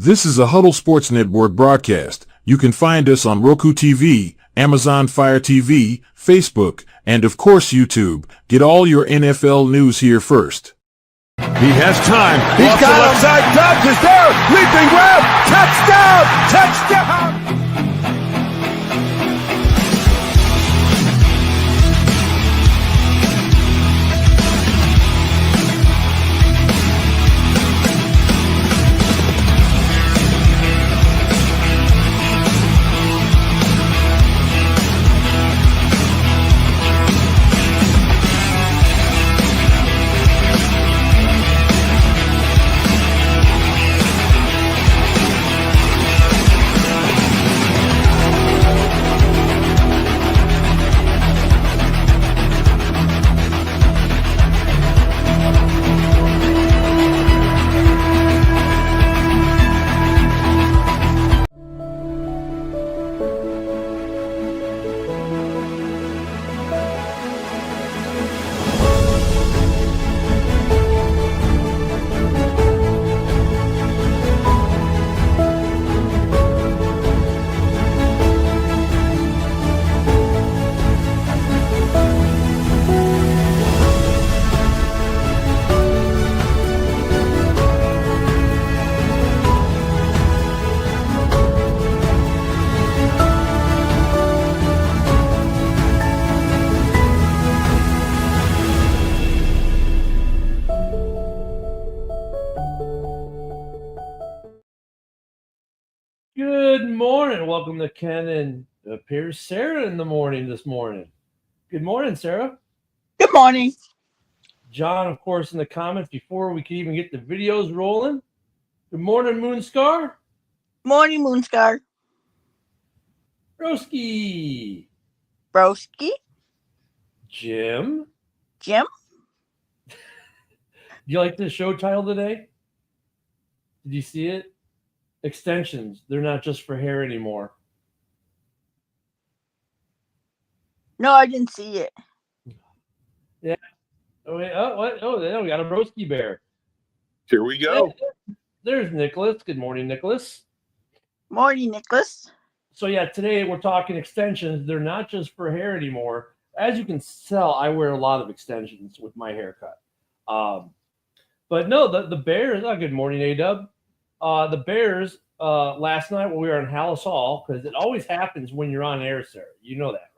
This is a Huddle Sports Network broadcast. You can find us on Roku TV, Amazon Fire TV, Facebook, and of course YouTube. Get all your NFL news here first. He has time. He's Off got the left him. side. Dobbs is there. Leaping grab. Touchdown. Touchdown. Good morning. Welcome to Ken and appears Sarah in the morning this morning. Good morning, Sarah. Good morning. John, of course, in the comments before we can even get the videos rolling. Good morning, Moonscar. Morning, Moonscar. Broski. Broski. Jim. Jim. Do you like the show title today? Did you see it? Extensions. They're not just for hair anymore. No, I didn't see it. Yeah. Oh, wait, what? Oh, there we got a Broski bear. Here we go. There's Nicholas. Good morning, Nicholas. Morning, Nicholas. So yeah, today we're talking extensions. They're not just for hair anymore. As you can tell, I wear a lot of extensions with my haircut. But no, the Bears. Oh, good morning, A-Dub. The Bears last night when we were in Hallis Hall, because it always happens when you're on air, Sarah. You know that,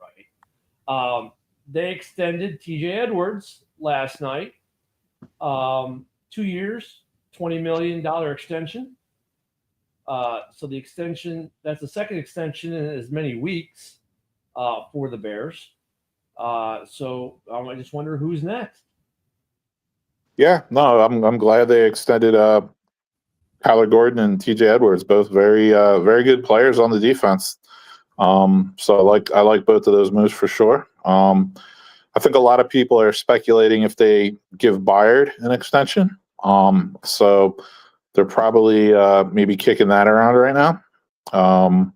right? They extended TJ Edwards last night. 2 years, $20 million extension. So the extension, that's the second extension in as many weeks for the Bears. So I just wonder who's next. Yeah, no, I'm glad they extended Kyler Gordon and TJ Edwards, both very good players on the defense. So I like both of those moves for sure. I think a lot of people are speculating if they give Byard an extension. So they're probably maybe kicking that around right now.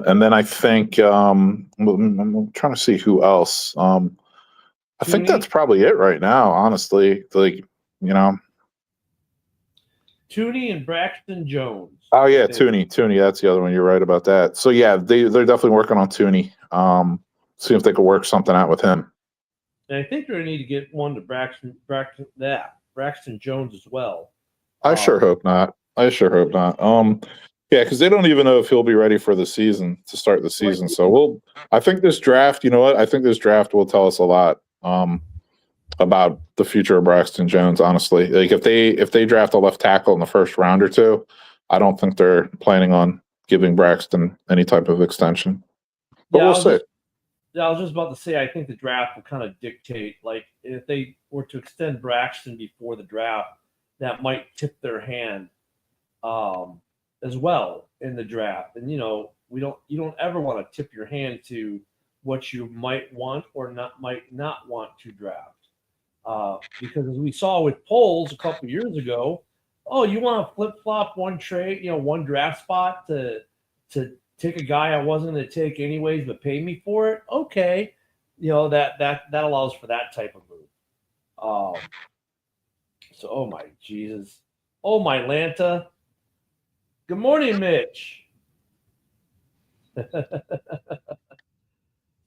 And then I think I'm trying to see who else. I think that's probably it right now, honestly. Tooney and Braxton Jones. Oh yeah, Tooney. That's the other one. You're right about that. So yeah, they're definitely working on Tooney. See if they could work something out with him. And I think they're going to need to get one to Braxton Jones as well. I sure hope not. Yeah, because they don't even know if he'll be ready for the season to start the season. So I think this draft. You know what? I think this draft will tell us a lot about the future of Braxton Jones. Honestly, like if they draft a left tackle in the first round or two, I don't think they're planning on giving Braxton any type of extension. But we'll see. I was just about to say, I think the draft will kind of dictate, like, if they were to extend Braxton before the draft, that might tip their hand as well in the draft. And, you don't ever want to tip your hand to what you might want or might not want to draft. Because as we saw with polls a couple years ago, you want to flip-flop one trade, one draft spot to take a guy I wasn't going to take anyways, but pay me for it. Okay, that allows for that type of move. So, oh my Jesus, oh my Lanta, Good morning, Mitch.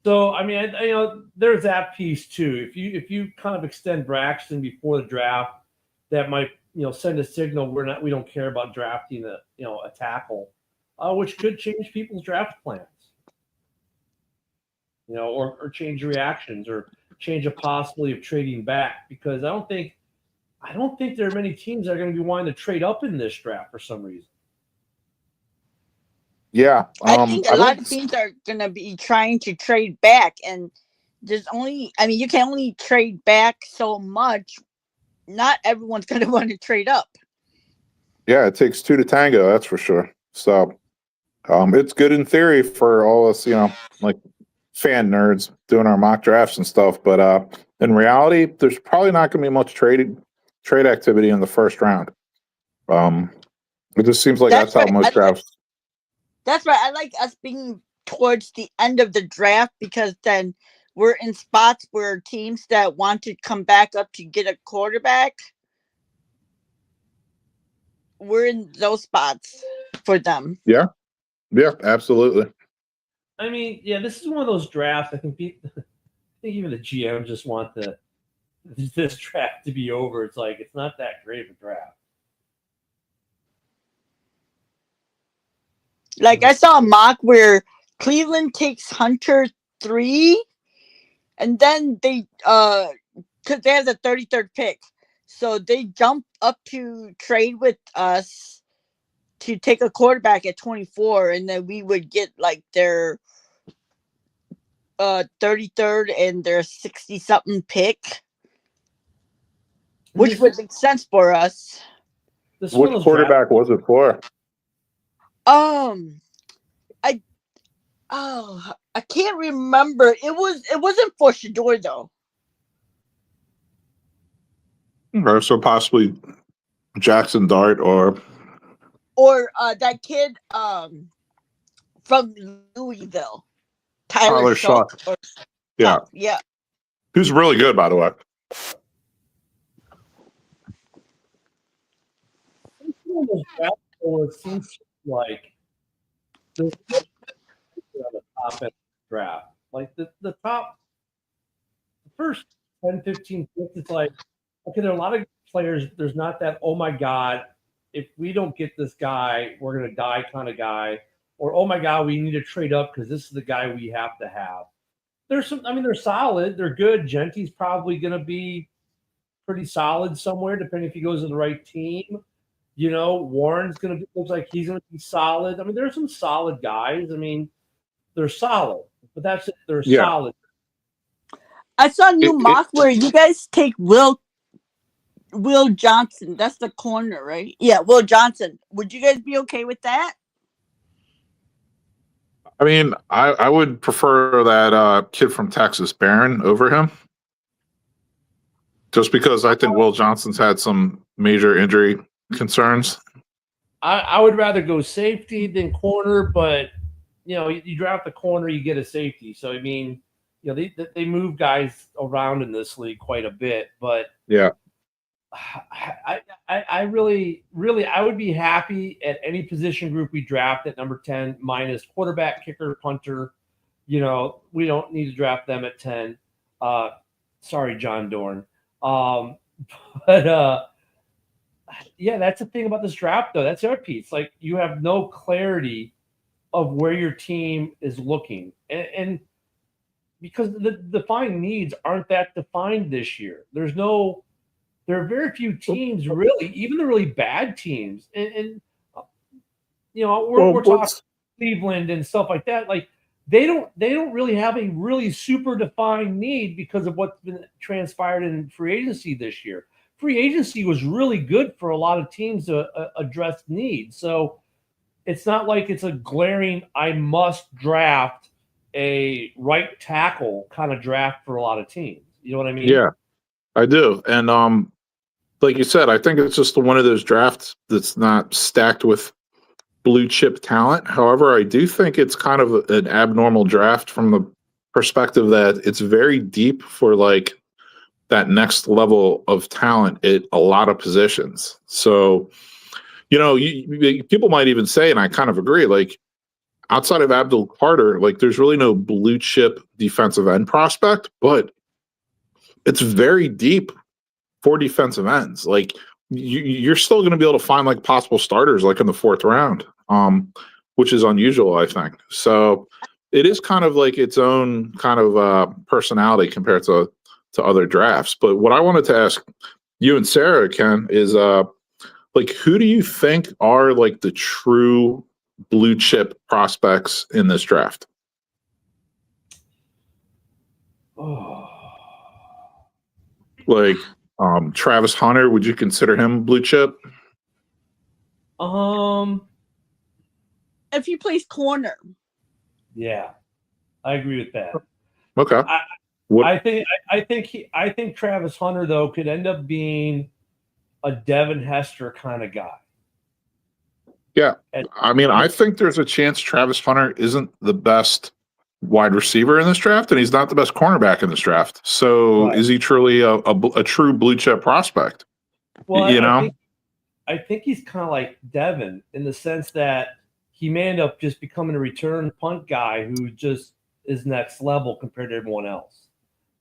So, I mean, there's that piece too. If you kind of extend Braxton before the draft, that might send a signal we don't care about drafting a tackle, which could change people's draft plans. Or change reactions or change a possibility of trading back, because I don't think there are many teams that are going to be wanting to trade up in this draft for some reason. Yeah, I think a lot of teams are going to be trying to trade back, and you can only trade back so much. Not everyone's going to want to trade up. Yeah, it takes two to tango, that's for sure. So it's good in theory for all us, like fan nerds doing our mock drafts and stuff. But in reality, there's probably not going to be much trade activity in the first round. It just seems like that's how most drafts. That's right. I like us being towards the end of the draft, because then we're in spots where teams that want to come back up to get a quarterback, we're in those spots for them. Yeah, absolutely. I mean, yeah, this is one of those drafts. I think even the GM just want this draft to be over. It's like, it's not that great of a draft. Like, I saw a mock where Cleveland takes Hunter 3, and then they because they have the 33rd pick, so they jump up to trade with us to take a quarterback at 24, and then we would get like their 33rd and their 60-something pick, which would make sense for us. Which quarterback was it for? I can't remember. It wasn't for Shedeur though. Or so possibly Jackson Dart or that kid from Louisville, Tyler Schultz. Yeah. Who's really good, by the way. It seems like the top end of the draft, like the first 10, 15 picks, it's like, okay, there are a lot of players. There's not that, oh my God, if we don't get this guy, we're going to die kind of guy. Or, oh my God, we need to trade up because this is the guy we have to have. They're solid. They're good. Genty's probably going to be pretty solid somewhere, depending if he goes to the right team. Warren's looks like he's going to be solid. I mean, there's some solid guys. I mean, they're solid, but that's it. They're solid. I saw a new mock where you guys take Will Johnson. That's the corner, right? Yeah, Will Johnson. Would you guys be okay with that? I mean, I would prefer that kid from Texas, Barron, over him. Just because I think Will Johnson's had some major injury concerns. I would rather go safety than corner, but you draft the corner, you get a safety. So I mean, they move guys around in this league quite a bit, but yeah, I really I would be happy at any position group we draft at number 10 minus quarterback, kicker, punter. We don't need to draft them at 10. Sorry, John Dorn. But yeah, that's the thing about this draft, though. That's our piece. Like, you have no clarity of where your team is looking, and because the defined needs aren't that defined this year. There are very few teams, really, even the really bad teams, and we're talking Cleveland and stuff like that. Like, they don't really have a really super defined need because of what's been transpired in free agency this year. Free agency was really good for a lot of teams to address needs. So it's not like it's a glaring, I must draft a right tackle kind of draft for a lot of teams. You know what I mean? Yeah, I do. And like you said, I think it's just one of those drafts that's not stacked with blue chip talent. However, I do think it's kind of an abnormal draft from the perspective that it's very deep for like that next level of talent at a lot of positions. So, People might even say, and I kind of agree, like outside of Abdul Carter, like there's really no blue chip defensive end prospect, but it's very deep for defensive ends. Like you're still going to be able to find like possible starters like in the 4th round, which is unusual, I think. So it is kind of like its own kind of personality compared to other drafts. But what I wanted to ask you and Sarah, Ken, is like who do you think are like the true blue chip prospects in this draft? Like Travis Hunter, would you consider him blue chip? If he plays corner. Yeah, I agree with that. Okay. I think Travis Hunter though could end up being a Devin Hester kind of guy. Yeah. I mean, I think there's a chance Travis Hunter isn't the best wide receiver in this draft, and he's not the best cornerback in this draft. So Right. Is he truly a true blue chip prospect? Well, I I think he's kind of like Devin in the sense that he may end up just becoming a return punt guy who just is next level compared to everyone else,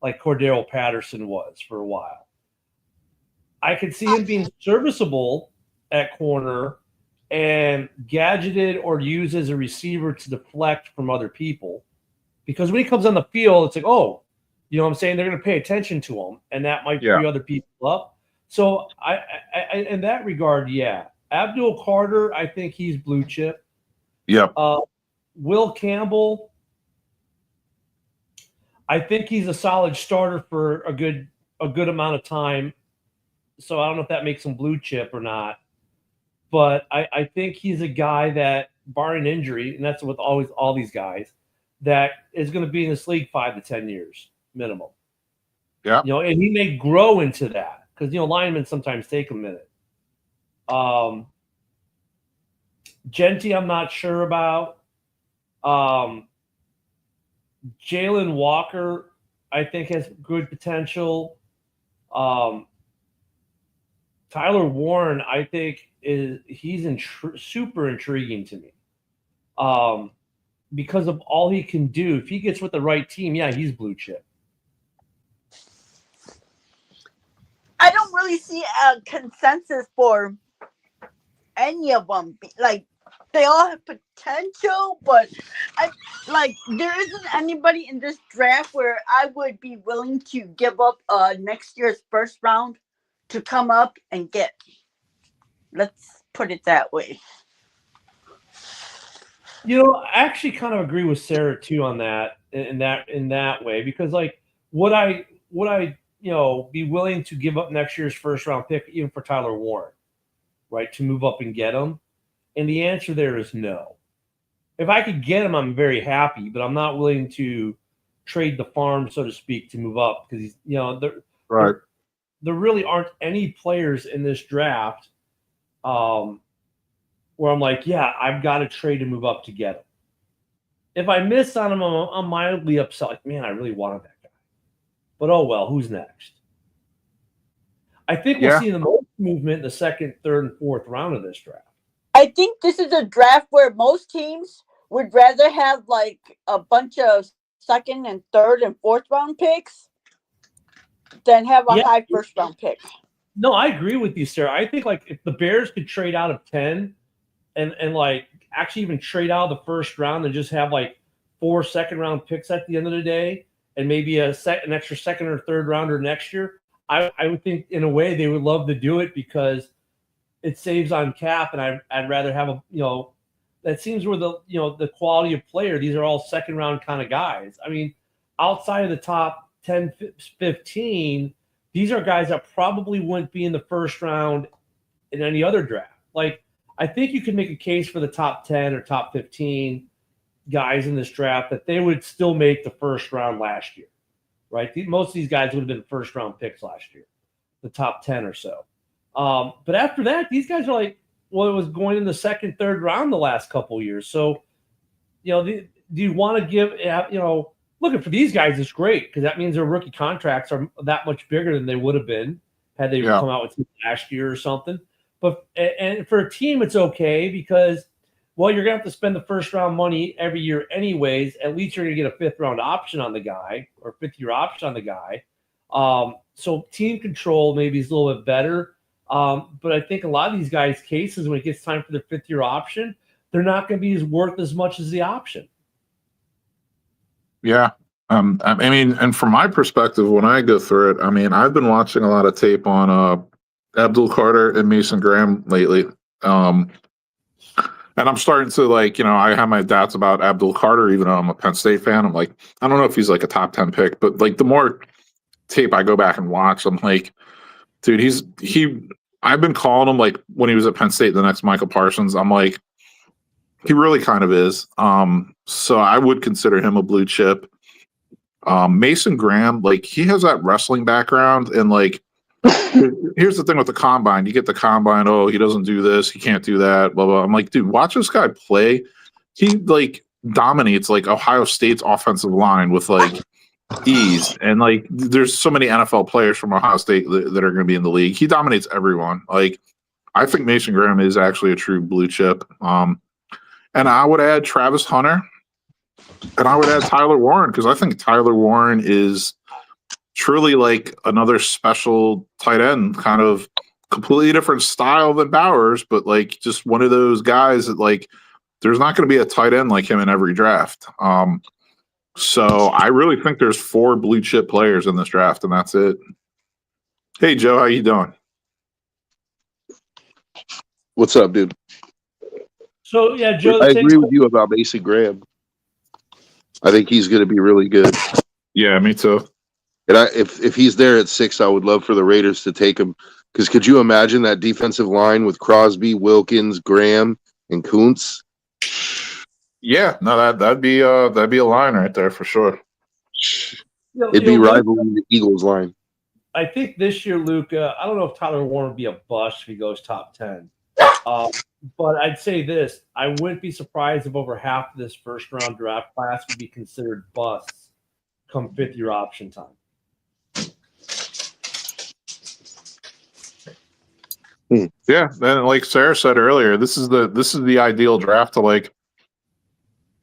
like Cordero Patterson was for a while. I could see him being serviceable at corner and gadgeted or used as a receiver to deflect from other people. Because when he comes on the field, it's like, oh, you know what I'm saying? They're going to pay attention to him, and that might free other people up. So I in that regard, yeah. Abdul Carter, I think he's blue chip. Yep. Will Campbell, I think he's a solid starter for a good amount of time. So I don't know if that makes him blue chip or not. But I think he's a guy that, barring injury, and that's with always all these guys, that is going to be in this league 5 to 10 years minimum. Yeah. And he may grow into that because linemen sometimes take a minute. Genty, I'm not sure about. Jalen Walker, I think, has good potential. Tyler Warren, I think, he's super intriguing to me because of all he can do. If he gets with the right team, yeah, he's blue chip. I don't really see a consensus for any of them. Like, they all have potential, but there isn't anybody in this draft where I would be willing to give up next year's first round to come up and get. Let's put it that way. I actually kind of agree with Sarah too on that in that way, because like would I be willing to give up next year's first round pick even for Tyler Warren, right, to move up and get him? And the answer there is no. If I could get him, I'm very happy, but I'm not willing to trade the farm, so to speak, to move up because he's right. There really aren't any players in this draft where I'm like, yeah, I've got to trade to move up to get him. If I miss on him, I'm mildly upset. Like, man, I really wanted that guy. But oh well, who's next? I think we'll see the most movement in the second, third, and fourth round of this draft. I think this is a draft where most teams would rather have like a bunch of second and third and fourth round picks than have a high first round pick. No, I agree with you, Sarah. I think like if the Bears could trade out of 10 and like actually even trade out of the first round and just have like 4 second round picks at the end of the day and maybe an extra second or third rounder next year, I would think in a way they would love to do it because it saves on cap, and I'd rather have that seems where the quality of player, these are all second round kind of guys. I mean, outside of the top 10, 15, these are guys that probably wouldn't be in the first round in any other draft. Like, I think you could make a case for the top 10 or top 15 guys in this draft that they would still make the first round last year, right? Most of these guys would have been first round picks last year, the top 10 or so. But after that, these guys are like, well, it was going in the second, third round the last couple of years. So, do you want to give, looking for these guys is great because that means their rookie contracts are that much bigger than they would have been had they come out with last year or something. But and for a team, it's okay because, well, you're gonna have to spend the first round money every year anyways. At least you're gonna get a fifth round option on the guy or fifth year option on the guy. So team control maybe is a little bit better. But I think a lot of these guys' cases, when it gets time for their fifth year option, they're not going to be worth as much as the option. Yeah. I mean, and from my perspective, when I go through it, I mean, I've been watching a lot of tape on Abdul Carter and Mason Graham lately. And I'm starting to I have my doubts about Abdul Carter, even though I'm a Penn State fan. I'm like, I don't know if he's like a top 10 pick, but like the more tape I go back and watch, I'm like, dude, I've been calling him like when he was at Penn State, the next Michael Parsons. I'm like, he really kind of is. So I would consider him a blue chip. Mason Graham, like he has that wrestling background, and like here's the thing with the combine. You get the combine, oh, he doesn't do this, he can't do that, blah blah. I'm like, dude, watch this guy play. He like dominates like Ohio State's offensive line with like ease, and like there's so many NFL players from Ohio State that are going to be in the league. He dominates everyone. Like I think Mason Graham is actually a true blue chip. And I would add Travis Hunter, and I would add Tyler Warren, because I think Tyler Warren is truly like another special tight end, kind of completely different style than Bowers, but like just one of those guys that like there's not going to be a tight end like him in every draft. So I really think there's 4 blue chip players in this draft, and that's it. Hey Joe, how you doing? What's up, dude? So yeah, Joe, I agree with you about Mason Graham. I think he's going to be really good. Yeah, me too. And if he's there at 6, I would love for the Raiders to take him. Because could you imagine that defensive line with Crosby, Wilkins, Graham, and Kuntz? Yeah, no, that'd be a line right there for sure. It'd be rivaling the Eagles line. I think this year, Luke, I don't know if Tyler Warren would be a bust if he goes top 10. But I'd say this: I wouldn't be surprised if over half of this first round draft class would be considered busts come 5th year option time. Yeah, and like Sarah said earlier, this is the ideal draft to like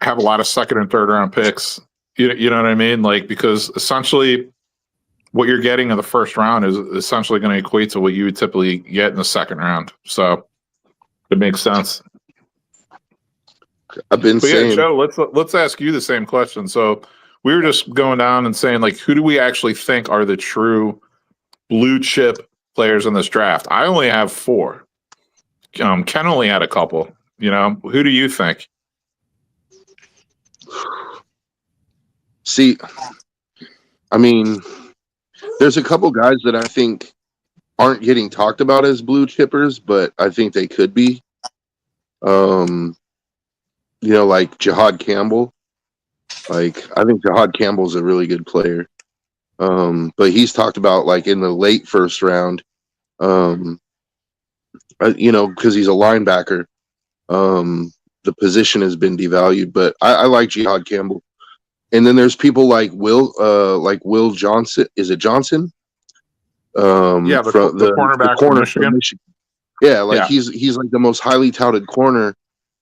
have a lot of 2nd and 3rd round picks. You know what I mean? Like, because essentially what you're getting in the first round is essentially going to equate to what you would typically get in the 2nd round. So it makes sense. I've been saying, yeah, Joe, let's ask you the same question. So we were just going down and saying, like, who do we actually think are the true blue chip players in this draft? I only have 4. Ken only had a couple. You know, who do you think? See, I mean, there's a couple guys that I think aren't getting talked about as blue chippers, but I think they could be. Like Jihad Campbell. Like, I think Jihad Campbell's a really good player. But he's talked about like in the late first round, because he's a linebacker. The position has been devalued, but I like Jihad Campbell. And then there's people like Will Johnson. Is it Johnson? Yeah, the cornerback from Michigan. Yeah, like Yeah. he's like the most highly touted corner,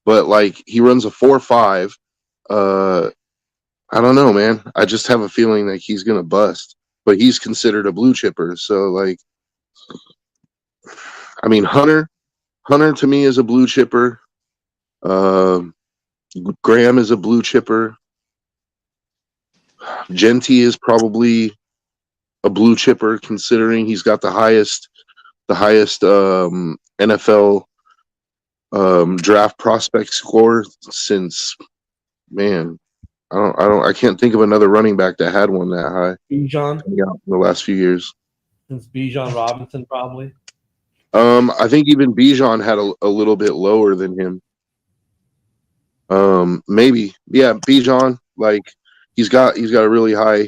but like he runs a 4.5. I don't know, man. I just have a feeling that he's gonna bust. But he's considered a blue chipper. So like, I mean, Hunter to me is a blue chipper. Graham is a blue chipper. Genty is probably a blue chipper, considering he's got the highest NFL draft prospect score since, man, I can't think of another running back that had one that high. Bijan? Yeah, in the last few years. Since Bijan Robinson, probably. I think even Bijan had a little bit lower than him. Maybe, yeah, Bijan, like he's got a really high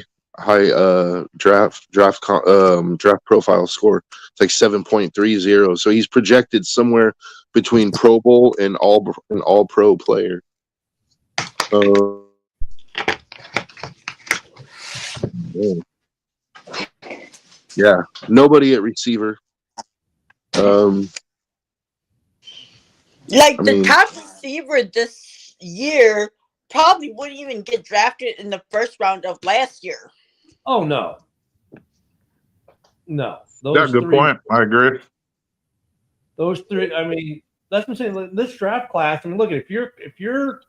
draft profile score. It's like 7.30. So he's projected somewhere between Pro Bowl and all pro player. Yeah, nobody at receiver. Like I the mean, top receiver this year probably wouldn't even get drafted in the first round of last year. Oh no, no. Yeah, good point. I agree. Those three. I mean, that's what I'm saying. Like, this draft class. I mean, look, if you're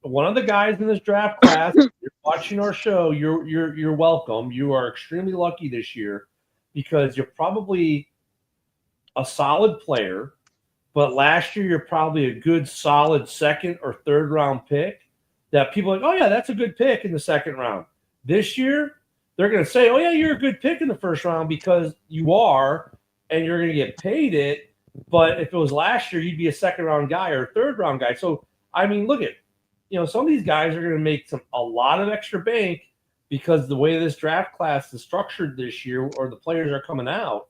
one of the guys in this draft class, you're watching our show, you're welcome. You are extremely lucky this year because you're probably a solid player, but last year you're probably a good solid second or third round pick that people are like, oh yeah, that's a good pick in the second round. This year, they're gonna say, oh yeah, you're a good pick in the first round because you are, and you're gonna get paid it. But if it was last year, you'd be a second round guy or a third round guy. So I mean, look at some of these guys are going to make a lot of extra bank because the way this draft class is structured this year, or the players are coming out.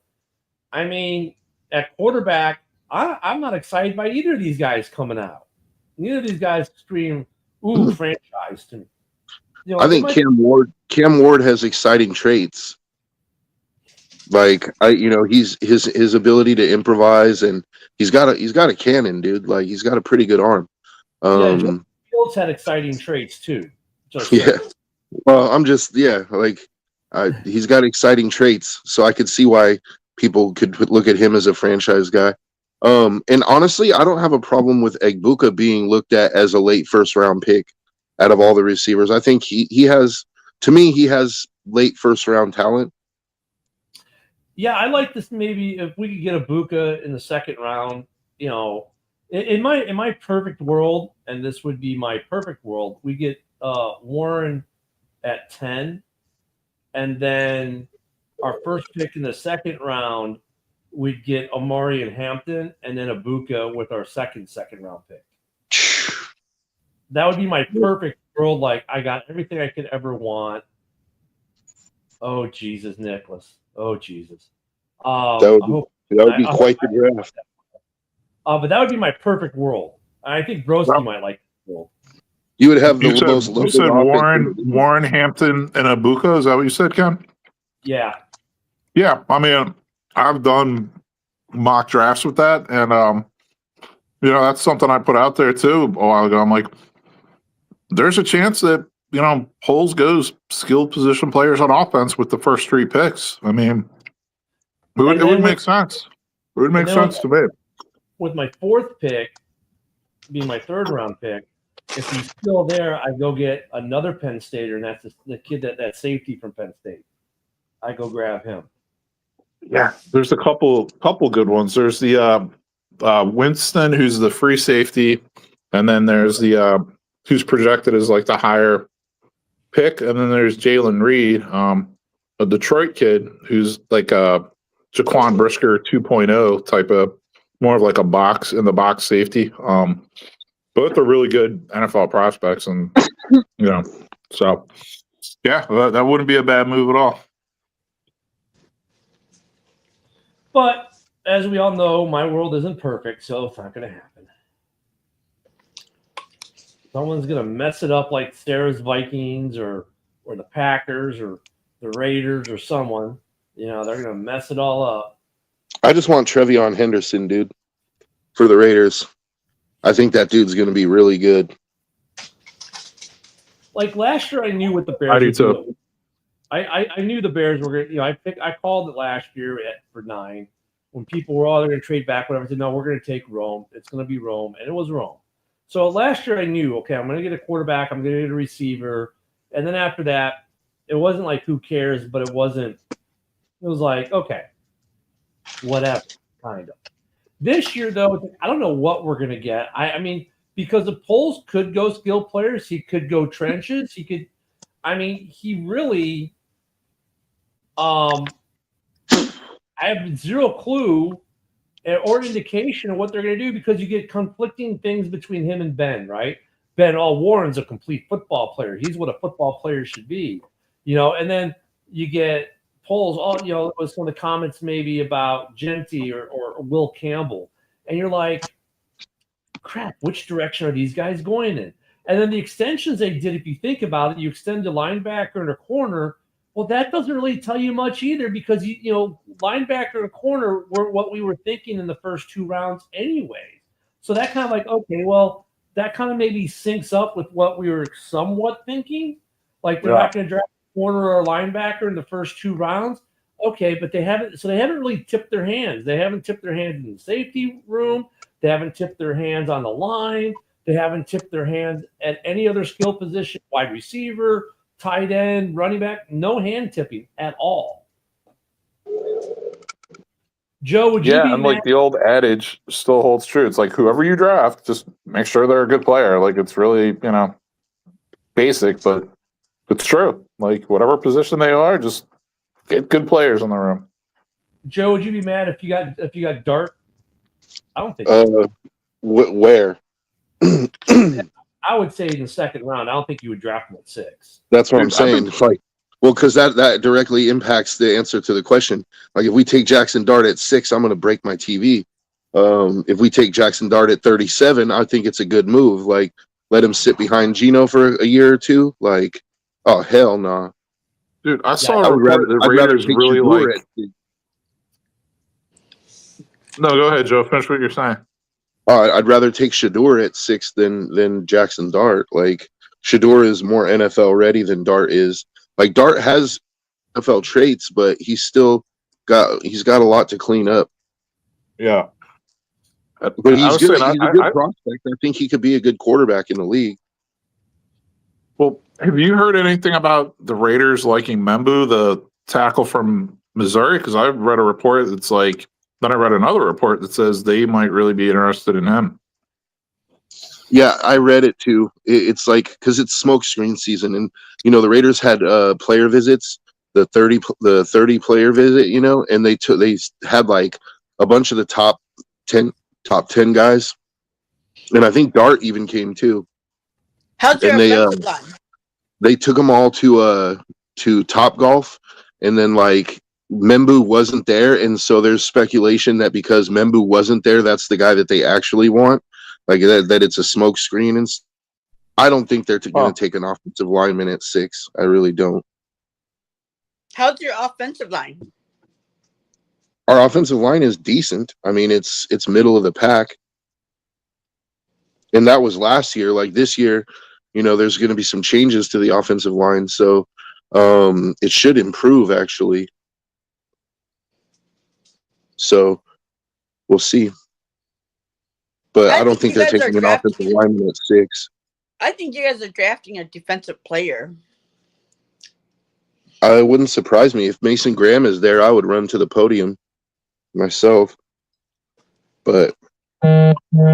I mean, at quarterback, I'm not excited by either of these guys coming out. Neither of these guys scream, "Ooh, franchise" to me. I think Cam Ward has exciting traits. Like he's his ability to improvise, and he's got a cannon, dude. Like he's got a pretty good arm. Fields had exciting traits too. Yeah. Well, he's got exciting traits, so I could see why people could look at him as a franchise guy. And honestly, I don't have a problem with Egbuka being looked at as a late first round pick out of all the receivers. I think he has late first round talent. Yeah, I like this. Maybe if we could get Egbuka in the second round, in my perfect world, and this would be my perfect world, we get Warren at 10, and then our first pick in the second round, we'd get Amari and Hampton, and then Egbuka with our second round pick. That would be my perfect world. Like, I got everything I could ever want. Oh, Jesus, Nicholas. Oh, Jesus. That would be quite the draft. But that would be my perfect world. I think Broski might like this world. You would have You said Warren, Hampton, and Egbuka. Is that what you said, Ken? Yeah. Yeah. I mean, I've done mock drafts with that, and that's something I put out there too a while ago. I'm like, there's a chance that Poles goes skilled position players on offense with the first 3 picks. I mean, it would make sense. It would make sense to me. With my 4th pick, being my 3rd round pick, if he's still there, I go get another Penn Stater, and that's the kid that safety from Penn State. I go grab him. Yeah, there's a couple good ones. There's the Winston, who's the free safety, and then there's the who's projected as like the higher pick, and then there's Jalen Reed, a Detroit kid who's like a Jaquan Brisker 2.0 type of, more of like a box safety. Both are really good NFL prospects, and so yeah, that wouldn't be a bad move at all. But as we all know, my world isn't perfect, so it's not going to happen. Someone's going to mess it up, like Sarah's Vikings or the Packers or the Raiders or someone. They're going to mess it all up. I just want Trevion Henderson, dude, for the Raiders. I think that dude's going to be really good. Like last year, I knew what the Bears I do would too. do. I knew the Bears were going to, I called it last year for 9 when people were all they're going to trade back, whatever. I said, no, we're going to take Rome. It's going to be Rome. And it was Rome. So last year I knew, okay, I'm going to get a quarterback. I'm going to get a receiver. And then after that, it wasn't like, who cares? But it was like, okay, whatever, kind of. This year, though, I don't know what we're going to get. I mean, because the Poles could go skill players. He could go trenches. He really I have zero clue or indication of what they're going to do because you get conflicting things between him and Ben, right? Ben, Warren's a complete football player. He's what a football player should be, and then you get Poles, it was some of the comments maybe about Genty or Will Campbell. And you're like, crap, which direction are these guys going in? And then the extensions they did, if you think about it, you extend the linebacker and a corner. Well, that doesn't really tell you much either because, linebacker and corner were what we were thinking in the first 2 rounds anyway. So that kind of like, okay, well, that kind of maybe syncs up with what we were somewhat thinking. Like they're not going to draft a corner or a linebacker in the first 2 rounds. Okay, but they haven't really tipped their hands. They haven't tipped their hands in the safety room. They haven't tipped their hands on the line. They haven't tipped their hands at any other skill position, wide receiver, tight end, running back. No hand tipping at all. Joe, would you be and like the old adage still holds true. It's like whoever you draft, just make sure they're a good player. Like it's really, basic, but it's true. Like whatever position they are, just get good players in the room. Joe, would you be mad if you got Dart? I don't think where? I would say in the second round. I don't think you would draft him at 6. That's what I'm saying. It's like, well, because that directly impacts the answer to the question. Like, if we take Jackson Dart at 6, I'm going to break my TV. If we take Jackson Dart at 37, I think it's a good move. Like, let him sit behind Geno for a year or 2. Like, oh hell no, nah. Dude. I saw a report the Raiders really like. No, go ahead, Joe. Finish what you're saying. I'd rather take Shador at 6 than Jackson Dart. Like, Shador is more NFL ready than Dart is. Like, Dart has NFL traits, but he's got a lot to clean up. Yeah. But he's good. He's a good prospect. I think he could be a good quarterback in the league. Well, have you heard anything about the Raiders liking Membu, the tackle from Missouri? Because I read a report that's like, then I read another report that says they might really be interested in him. Yeah, I read it too. It's like, because it's smoke screen season, and the Raiders had player visits, the 30 player visit, and they had like a bunch of the top 10 guys, and I think Dart even came too. How's your offensive line? They took them all to Topgolf, and then like Membu wasn't there, and so there's speculation that because Membu wasn't there, that's the guy that they actually want. Like that it's a smoke screen, and I don't think they're going to take an offensive lineman at 6. I really don't. How's your offensive line? Our offensive line is decent. I mean, it's middle of the pack, and that was last year. Like this year, there's going to be some changes to the offensive line, so it should improve actually. So we'll see. But I don't think they're taking an offensive lineman at 6. I think you guys are drafting a defensive player. It wouldn't surprise me. If Mason Graham is there, I would run to the podium myself. But I'm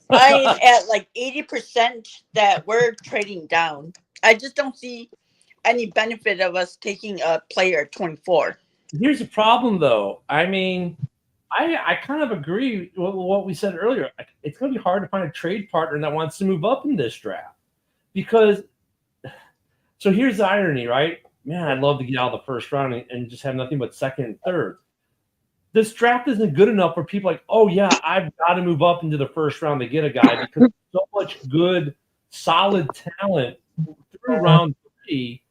at like 80% that we're trading down. I just don't see any benefit of us taking a player at 24. Here's the problem, though. I mean, I kind of agree with what we said earlier. It's going to be hard to find a trade partner that wants to move up in this draft. Because, so here's the irony, right? Man, I'd love to get out of the first round and just have nothing but second and third. This draft isn't good enough for people like, oh, yeah, I've got to move up into the first round to get a guy because there's so much good, solid talent through round 3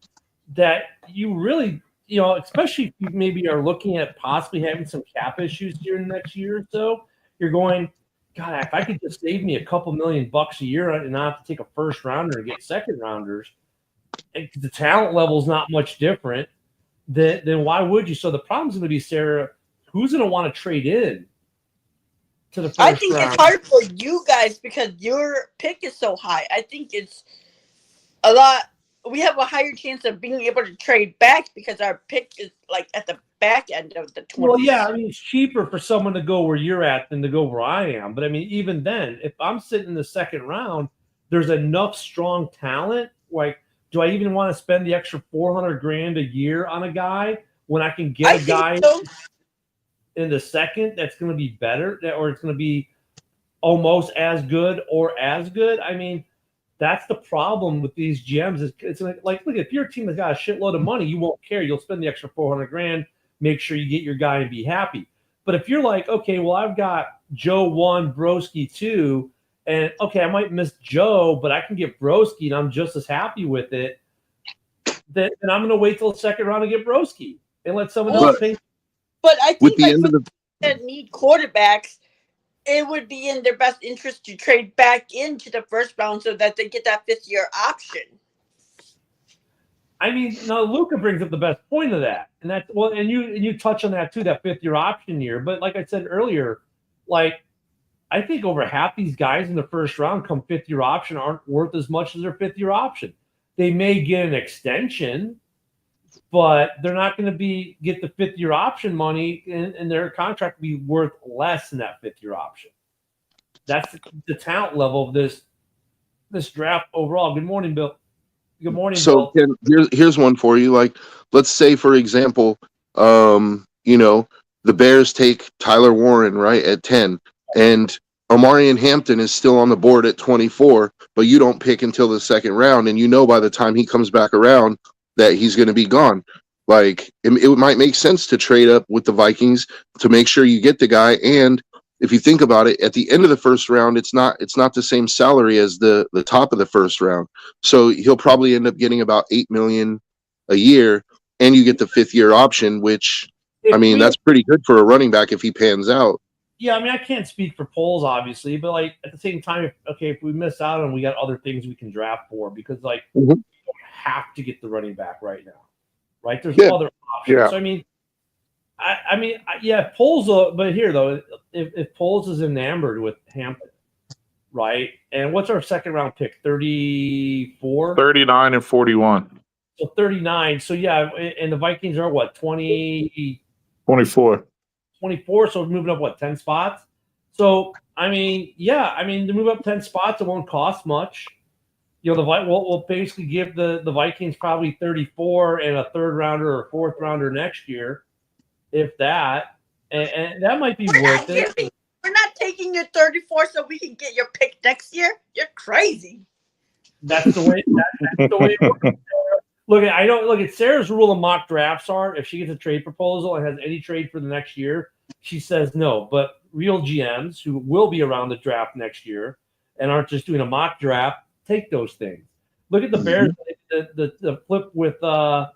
that you really, especially if you maybe are looking at possibly having some cap issues here in the next year or so, you're going, God, if I could just save me a couple $1 million a year and not have to take a first rounder and get second rounders, and the talent level is not much different, then why would you? So the problem's going to be, Sarah, who's going to want to trade in to the first round? I think it's hard for you guys because your pick is so high. I think it's a lot. We have a higher chance of being able to trade back because our pick is like at the back end of the 20s. Well, yeah, I mean, it's cheaper for someone to go where you're at than to go where I am. But I mean, even then, if I'm sitting in the second round, there's enough strong talent. Like, do I even want to spend the extra $400,000 a year on a guy when I can get a guy in the second that's going to be better, or it's going to be almost as good or as good? I mean, that's the problem with these GMs. It's like, look, if your team has got a shitload of money, you won't care. You'll spend the extra $400,000, make sure you get your guy and be happy. But if you're like, okay, well, I've got Joe 1, Broski 2, and okay, I might miss Joe, but I can get Broski and I'm just as happy with it. then I'm going to wait till the second round to get Broski and let someone Well, else think. But I With think the like end for of the the that need quarterbacks, it would be in their best interest to trade back into the first round so that they get that 5th-year option. I mean, no, Luca brings up the best point of that, and that's well, and you touch on that too, that 5th-year option year. But like I said earlier, like I think over half these guys in the first round come 5th-year option aren't worth as much as their 5th-year option. They may get an extension, but they're not going to get the 5th-year option money, and their contract will be worth less than that 5th-year option. That's the talent level of this draft overall. Good morning, Bill. Good morning, So Bill. here's one for you. Like, let's say, for example, the Bears take Tyler Warren right at 10, and Omarion Hampton is still on the board at 24, but you don't pick until the second round, and by the time he comes back around that he's going to be gone. Like, it might make sense to trade up with the Vikings to make sure you get the guy. And if you think about it, at the end of the first round, it's not the same salary as the top of the first round. So he'll probably end up getting about $8 million a year, and you get the 5th-year option, which that's pretty good for a running back if he pans out. Yeah, I mean, I can't speak for polls, obviously, but like at the same time, if we miss out on, we got other things we can draft for, because like you don't have to get the running back right now, right? There's other options. Yeah. So I mean, Poles. But here though, if Poles is enamored with Hampton, right? And what's our second round pick? 34? 39 and 41. So 39. So yeah, and the Vikings are what, 20? 24. 24. So moving up what, 10 spots? So I mean, to move up 10 spots, it won't cost much. We'll basically give the Vikings probably 34 and a third rounder or fourth rounder next year, if that, and that might be worth it. We're not taking your 34 so we can get your pick next year. You're crazy. That's the way. That's the way. It works. Look at Sarah's rule of mock drafts are: if she gets a trade proposal and has any trade for the next year, she says no. But real GMs who will be around the draft next year and aren't just doing a mock draft take those things. Look at the Bears. The flip with the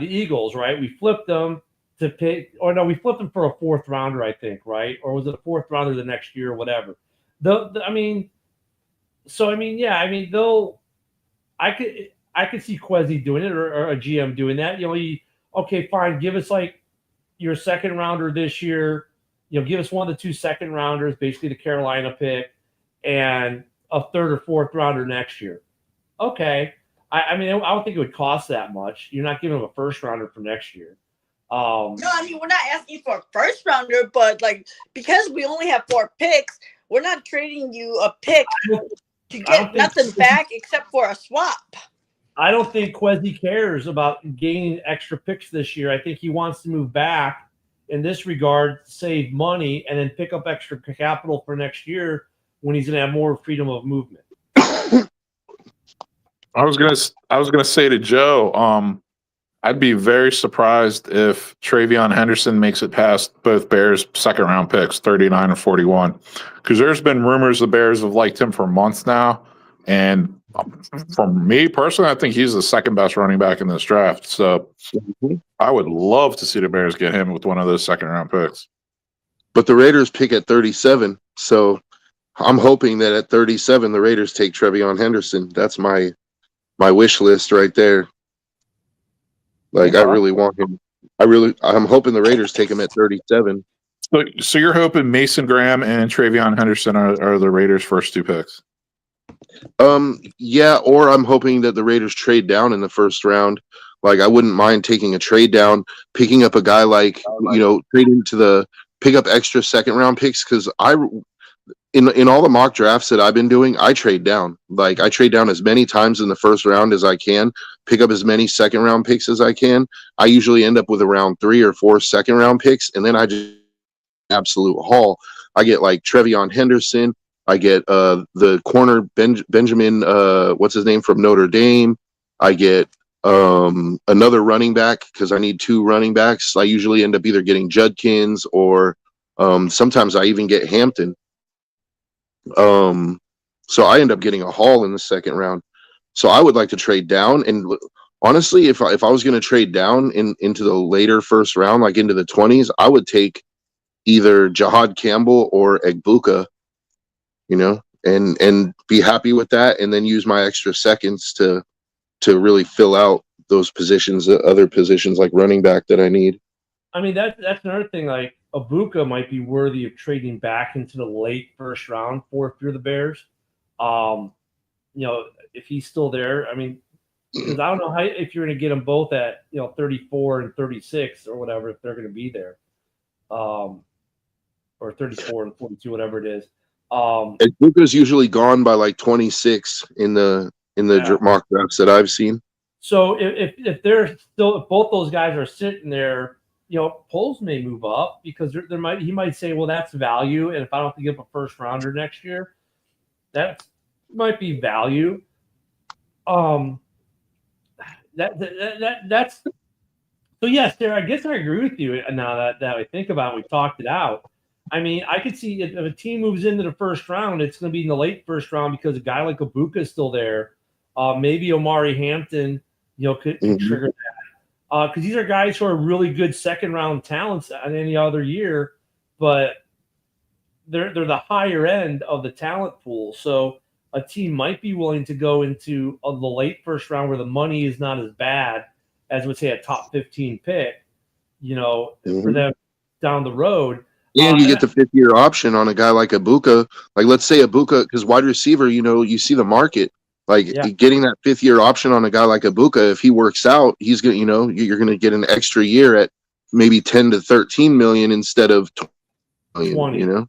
Eagles, right? We flipped them to pick, or no, we flipped them for a fourth rounder, I think, right? Or was it a fourth rounder the next year or whatever? I could see Quezzy doing it, or a GM doing that. Okay, fine, give us like your second rounder this year. Give us one of the 2 second rounders, basically the Carolina pick, and a third or fourth rounder next year. Okay. I don't think it would cost that much. You're not giving them a first rounder for next year. No, we're not asking for a first rounder, but like, because we only have 4 picks, we're not trading you a pick to get nothing back except for a swap. I don't think Quezzy cares about gaining extra picks this year. I think he wants to move back in this regard, save money, and then pick up extra capital for next year when he's going to have more freedom of movement. I was gonna say to Joe, I'd be very surprised if Travion Henderson makes it past both Bears' second round picks, 39 and 41, because there's been rumors the Bears have liked him for months now, and for me personally, I think he's the second best running back in this draft. So I would love to see the Bears get him with one of those second round picks. But the Raiders pick at 37, so I'm hoping that at 37 the Raiders take Travion Henderson. That's my wish list right there. Like, I really want him. I'm hoping the Raiders take him at 37. So you're hoping Mason Graham and Travion Henderson are the Raiders' first 2 picks? Yeah, or I'm hoping that the Raiders trade down in the first round. Like, I wouldn't mind taking a trade down, picking up a guy like, trading to pick up extra second round picks, because in all the mock drafts that I've been doing, I trade down. Like, I trade down as many times in the first round as I can, pick up as many second round picks as I can. I usually end up with around 3 or 4 second round picks, and then I just absolute haul. I get like Travion Henderson. I get the corner Benjamin, what's his name, from Notre Dame. I get another running back because I need 2 running backs. I usually end up either getting Judkins or sometimes I even get Hampton. So I end up getting a haul in the second round. So I would like to trade down. And honestly, if I was going to trade down into the later first round, like into the 20s, I would take either Jahad Campbell or Egbuka, and be happy with that, and then use my extra seconds to really fill out those positions, other positions like running back that I need. I mean, that's another thing. Like Egbuka might be worthy of trading back into the late first round for if you're the Bears. If he's still there, I mean, because I don't know if you're going to get them both at 34 and 36 or whatever, if they're going to be there, or 34 and 42, whatever it is. Egbuka's usually gone by like 26 in the mock drafts that I've seen. So if they're still, if both those guys are sitting there, polls may move up because he might say, well, that's value, and if I don't have to give up a first rounder next year, that might be value. That's so yes, Sarah, I guess I agree with you now that I think about it, we've talked it out. I mean, I could see if a team moves into the first round, it's going to be in the late first round because a guy like Egbuka is still there. Maybe Omari Hampton, could trigger that. Because these are guys who are really good second round talents on any other year, but they're the higher end of the talent pool. So a team might be willing to go into the late first round where the money is not as bad as, would say, a top 15 pick, for them down the road. And you get the 5th-year option on a guy like Egbuka. Like, let's say Egbuka, because wide receiver, you see the market. Like, getting that 5th-year option on a guy like Egbuka, if he works out, he's going to, you're going to get an extra year at maybe 10 to 13 million instead of 20 million,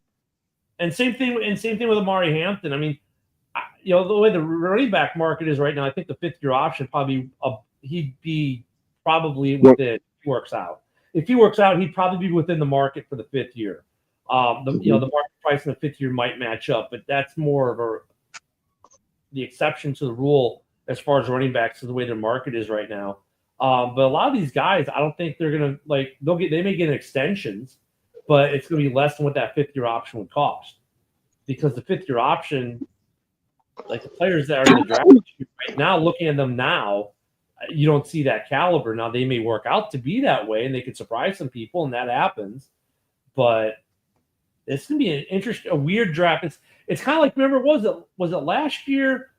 And same thing with Omari Hampton. I mean, the way the running back market is right now, I think the 5th-year option he'd be probably within, if he works out. If he works out, he'd probably be within the market for the 5th year. The market price in the 5th year might match up, but that's more of the exception to the rule as far as running backs is the way their market is right now. But a lot of these guys, I don't think they're gonna they may get extensions, but it's gonna be less than what that 5th-year option would cost. Because the 5th-year option, like the players that are in the draft right now, looking at them now, you don't see that caliber. Now they may work out to be that way, and they could surprise some people, and that happens. But it's gonna be a weird draft. It's kind of like, remember, was it last year?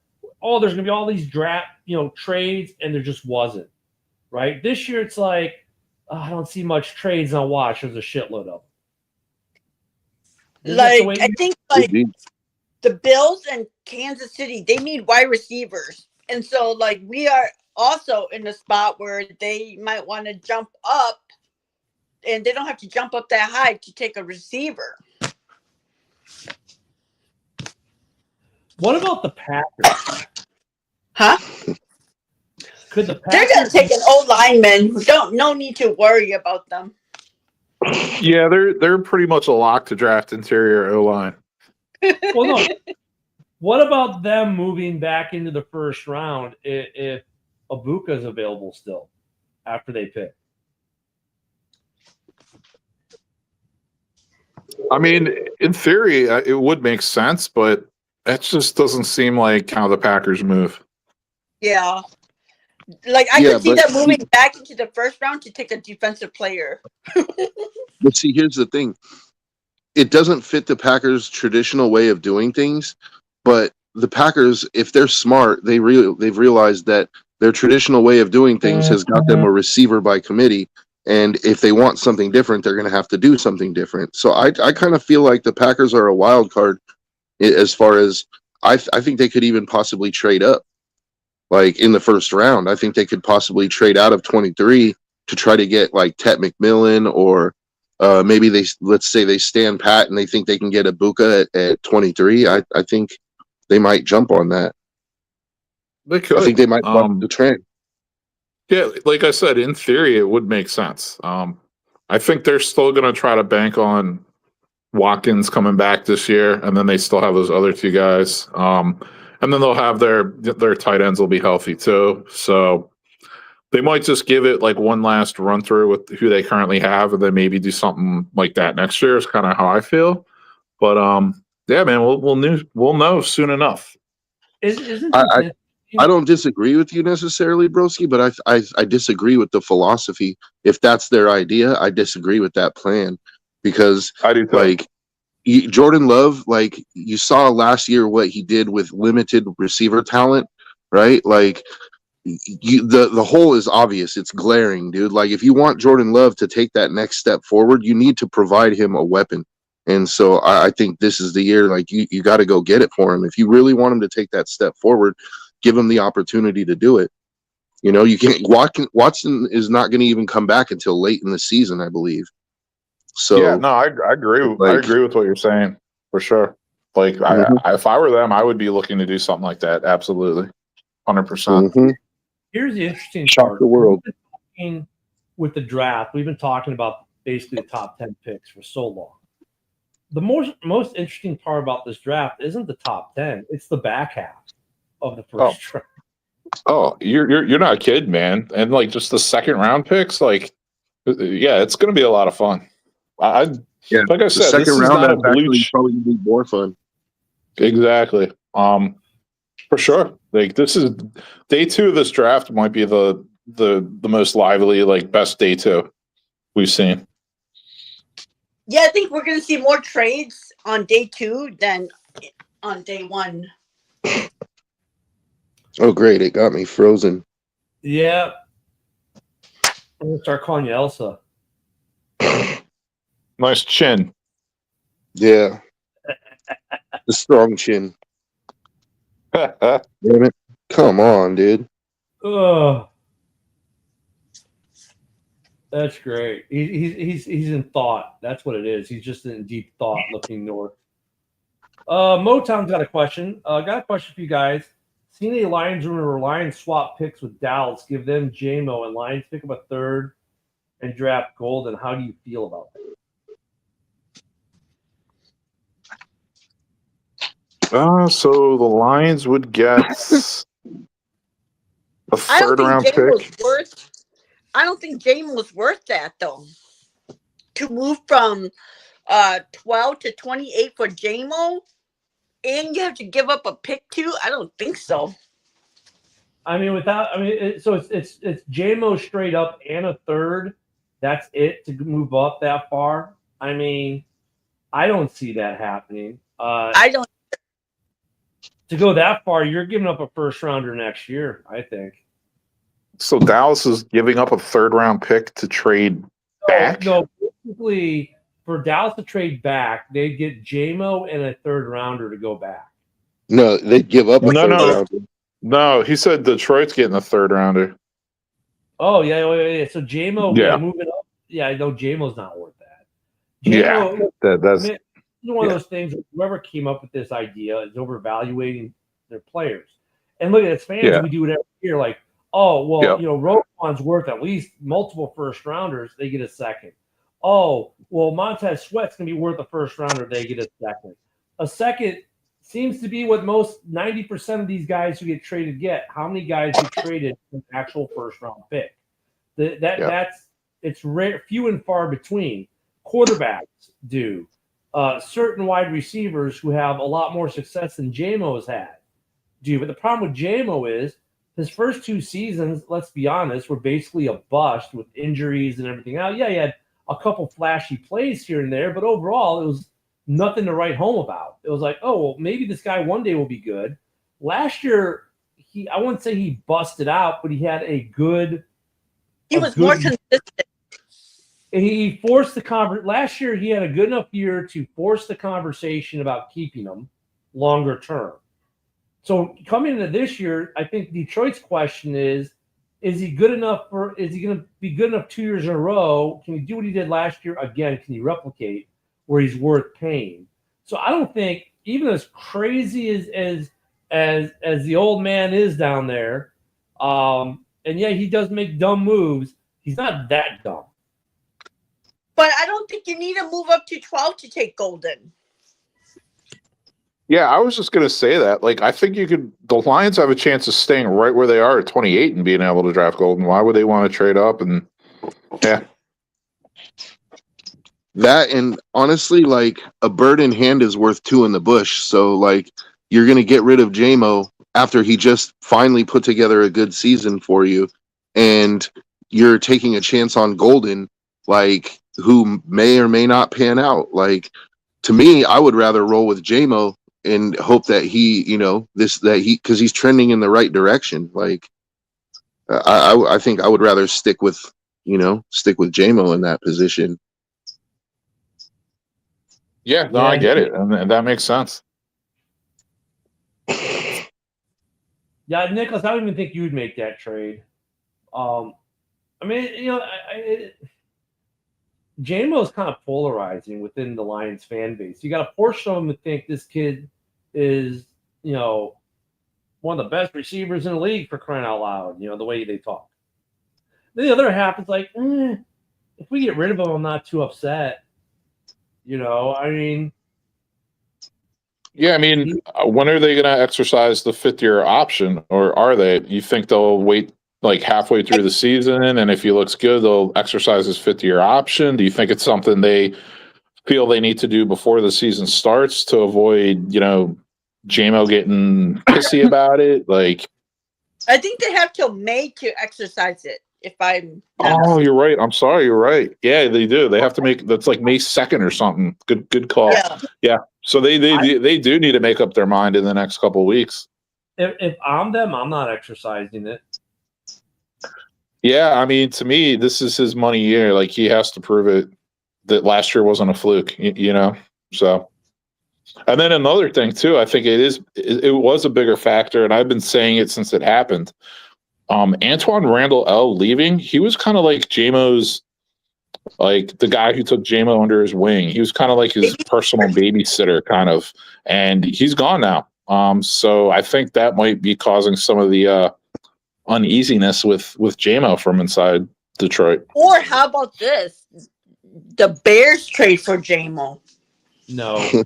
Oh, there's gonna be all these draft trades, and there just wasn't. Right this year, it's like I don't see much trades on watch. There's a shitload of them. I think the Bills and Kansas City, they need wide receivers, and so we are also in the spot where they might want to jump up, and they don't have to jump up that high to take a receiver. What about the Packers? Huh? Could the Packers? They're gonna take an old lineman. No need to worry about them. Yeah, they're pretty much a lock to draft interior O-line. Well, no. What about them moving back into the first round if Egbuka is available still after they pick? I mean, in theory, it would make sense, but that just doesn't seem like how the Packers move. Yeah. I could see them moving back into the first round to take a defensive player. But see, here's the thing. It doesn't fit the Packers' traditional way of doing things, but the Packers, if they're smart, they've realized that their traditional way of doing things has got them a receiver by committee, and if they want something different, they're going to have to do something different. So I kind of feel like the Packers are a wild card as far as I think they could even possibly trade up, like in the first round. I think they could possibly trade out of 23 to try to get like Tet McMillan, or maybe let's say they stand pat and they think they can get Egbuka at 23. I think they might jump on that. They could. I think they might buck the trend. Yeah, like I said, in theory, it would make sense. I think they're still going to try to bank on Watkins coming back this year, and then they still have those other two guys. And then they'll have their tight ends will be healthy too. So they might just give it like one last run through with who they currently have, and then maybe do something like that next year. Is kind of how I feel. But yeah, man, we'll know soon enough. Isn't I don't disagree with you necessarily, Broski, but I disagree with the philosophy. If that's their idea, I disagree with that plan because I do too. like Jordan Love, like you saw last year what he did with limited receiver talent, right? Like the hole is obvious. It's glaring, dude. Like if you want Jordan Love to take that next step forward, you need to provide him a weapon. And so I think this is the year, like you got to go get it for him. If you really want him to take that step forward, give him the opportunity to do it. You know, you can't. Watson is not going to even come back until late in the season, I believe. So yeah, no, I agree. I agree with what you're saying for sure. Like, if I were them, I would be looking to do something like that. Absolutely, 100%. Here's the interesting Shock part. the world. With the draft, we've been talking about basically the top 10 picks for so long. The most interesting part about this draft isn't the top 10; it's the back half of the first draft. Oh, you're not kidding, man. And like just the second round picks, like, yeah, it's going to be a lot of fun. Like I said, the this second is round not a is actually bleach. probably going to be more fun. Exactly. For sure. Like this is day 2 of this draft might be the most lively, like best day 2 we've seen. Yeah, I think we're going to see more trades on day 2 than on day 1. Oh, great. It got me frozen. Yeah. I'm going to start calling you Elsa. Nice chin. Yeah. The strong chin. Damn it. Come on, dude. Oh, that's great. He's in thought. That's what it is. He's just in deep thought, looking north. Motown's got a question. Got a question for you guys. Seen a Lions rumor where Lions swap picks with Dallas, give them JMO, and Lions pick up a third and draft Golden. How do you feel about that? So the Lions would get a third round pick. I don't think James was worth that though. To move from 12 to 28 for JMO, and you have to give up a pick too. I don't think so. I mean, it's JMO straight up and a third. That's it to move up that far. I mean, I don't see that happening. I don't. To go that far, you're giving up a first rounder next year, I think. So Dallas is giving up a third round pick to trade back? No, basically, for Dallas to trade back, they'd get JMO and a third rounder to go back. No, they'd give up a third rounder. No, he said Detroit's getting a third rounder. Oh, yeah. So JMO moving up. Yeah, I know JMO's not worth that. That's one of those things. Whoever came up with this idea is overvaluating their players. And look, as fans, we do it every year. Like, Roquan's worth at least multiple first rounders. They get a second. Oh, well, Montez Sweat's going to be worth a first rounder. They get a second. A second seems to be what most 90% of these guys who get traded get. How many guys get traded an actual first round pick? It's rare, few and far between. Quarterbacks do. Certain wide receivers who have a lot more success than JMO's had do. But the problem with JMO is his first 2 seasons, let's be honest, were basically a bust with injuries and everything else. Yeah, he had a couple flashy plays here and there, but overall it was nothing to write home about. It was like, oh, well, maybe this guy one day will be good. Last year, I wouldn't say he busted out, but he had a good. He was more consistent. He forced the conversation. Last year, he had a good enough year to force the conversation about keeping him longer term. So coming into this year, I think Detroit's question is he good enough is he going to be good enough 2 years in a row? Can he do what he did last year again? Can he replicate where he's worth paying? So I don't think, even as crazy as the old man is down there, and yeah, he does make dumb moves. He's not that dumb. But I don't think you need to move up to 12 to take Golden. Yeah, I was just going to say that. Like, I think the Lions have a chance of staying right where they are at 28 and being able to draft Golden. Why would they want to trade up? And that, and honestly, like a bird in hand is worth 2 in the bush. So, like, you're going to get rid of JMO after he just finally put together a good season for you, and you're taking a chance on Golden, like, who may or may not pan out. Like, to me, I would rather roll with JMO and hope that he, because he's trending in the right direction. Like, I think I would rather stick with JMO in that position. Yeah, no, I get it, and that makes sense. Yeah, Nicholas, I don't even think you would make that trade. I mean, JMO is kind of polarizing within the Lions fan base. You got a portion of them who think this kid is, one of the best receivers in the league, for crying out loud, the way they talk. Then the other half is like, if we get rid of him, I'm not too upset. I mean. Yeah, I mean, when are they going to exercise the fifth-year option, or are they? You think they'll wait like halfway through the season, and if he looks good, they'll exercise his fifth-year option? Do you think it's something they feel they need to do before the season starts to avoid, JMO getting pissy about it? Like, I think they have till May to exercise it. If I'm oh, you're right. I'm sorry, you're right. Yeah, they do. They have to make that's like May 2nd or something. Good call. Yeah. So they do need to make up their mind in the next couple of weeks. If I'm them, I'm not exercising it. Yeah, I mean, to me, this is his money year. Like, he has to prove it that last year wasn't a fluke, So, and then another thing too, I think it was a bigger factor, and I've been saying it since it happened. Antoine Randall L leaving, he was kind of like JMO's, like the guy who took JMO under his wing. He was kind of like his personal babysitter, kind of, and he's gone now. So I think that might be causing some of the uneasiness with JMO from inside Detroit. Or how about this? The Bears trade for JMO. No.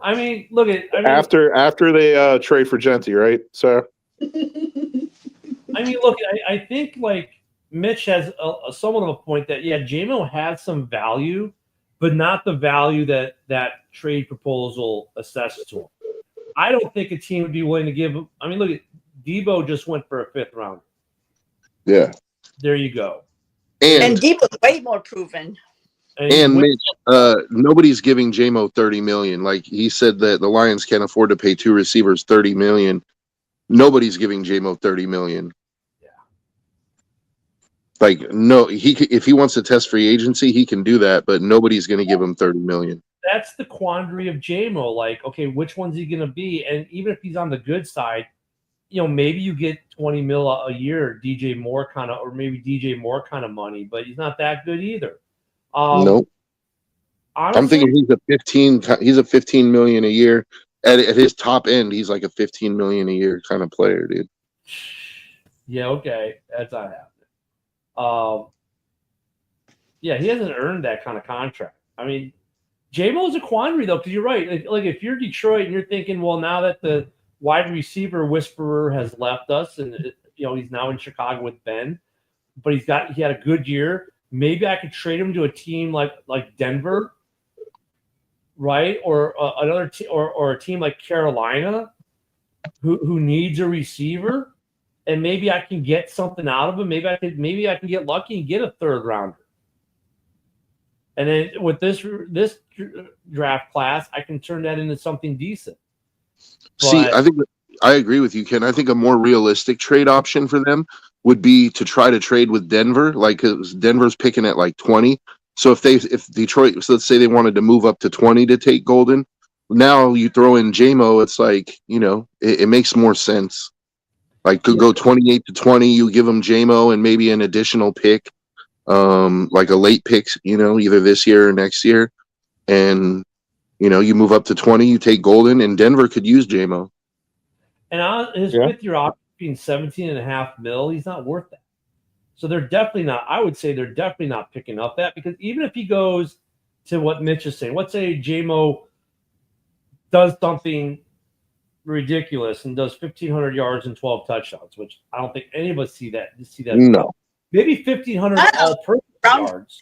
I mean, look at after they trade for Genti, right, sir? I mean, look, I think like Mitch has a somewhat of a point that JMO has some value, but not the value that trade proposal assesses to him. I don't think a team would be willing to give him. I mean, look at Debo just went for a 5th round. Yeah, there you go. And Debo's way more proven. And Mitch, nobody's giving JMO $30 million. Like, he said that the Lions can't afford to pay 2 receivers $30 million. Nobody's giving JMO $30 million. Yeah. Like, no, if he wants to test free agency, he can do that, but nobody's going to give him $30 million. That's the quandary of JMO. Like, okay, which one's he going to be? And even if he's on the good side, maybe you get $20 million a year, DJ Moore kind of, or maybe DJ Moore kind of money, but he's not that good either. Nope. Honestly, I'm thinking he's a $15 million a year. At his top end, he's like a $15 million a year kind of player, dude. Yeah, okay, that's not happening. Yeah, he hasn't earned that kind of contract. I mean, JMO is a quandary though, because you're right. Like, if you're Detroit and you're thinking, well, now that the wide receiver whisperer has left us, and he's now in Chicago with Ben, but he had a good year. Maybe I could trade him to a team like Denver, right? Or another team, or a team like Carolina, who needs a receiver, and maybe I can get something out of him. Maybe I can get lucky and get a 3rd rounder. And then with this draft class, I can turn that into something decent. See, I think I agree with you, Ken. I think a more realistic trade option for them would be to try to trade with Denver, like, 'cause Denver's picking at like 20. So if Detroit, so let's say they wanted to move up to 20 to take Golden, now you throw in JMO, it's like, it makes more sense. Like, could go 28 to 20, you give them JMO and maybe an additional pick, like a late pick, either this year or next year, and you move up to 20, you take Golden, and Denver could use JMO. And his 5th-year option being $17.5 million, he's not worth that. So they're definitely not. I would say they're definitely not picking up that, because even if he goes to what Mitch is saying, let's say JMO does something ridiculous and does 1,500 yards and 12 touchdowns, which I don't think any of us see that. No, maybe 1,500 all-purpose yards.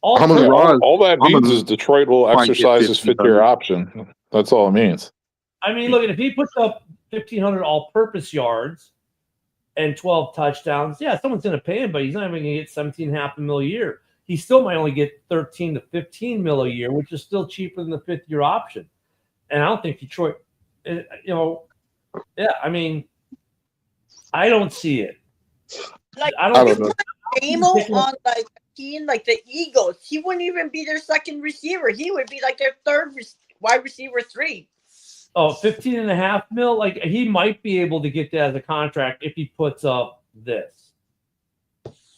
All that means is Detroit will exercise his 5th-year option. That's all it means. I mean, look, if he puts up 1,500 all-purpose yards and 12 touchdowns, yeah, someone's going to pay him, but he's not even going to get 17.5 mil a year. He still might only get 13 to 15 mil a year, which is still cheaper than the fifth-year option. And I don't think Detroit, I mean, I don't see it. Like, I don't know. Amo on like a team like the Eagles, he wouldn't even be their second receiver. He would be like their third wide receiver 3. Oh, 15.5 mil? Like, he might be able to get that as a contract if he puts up this.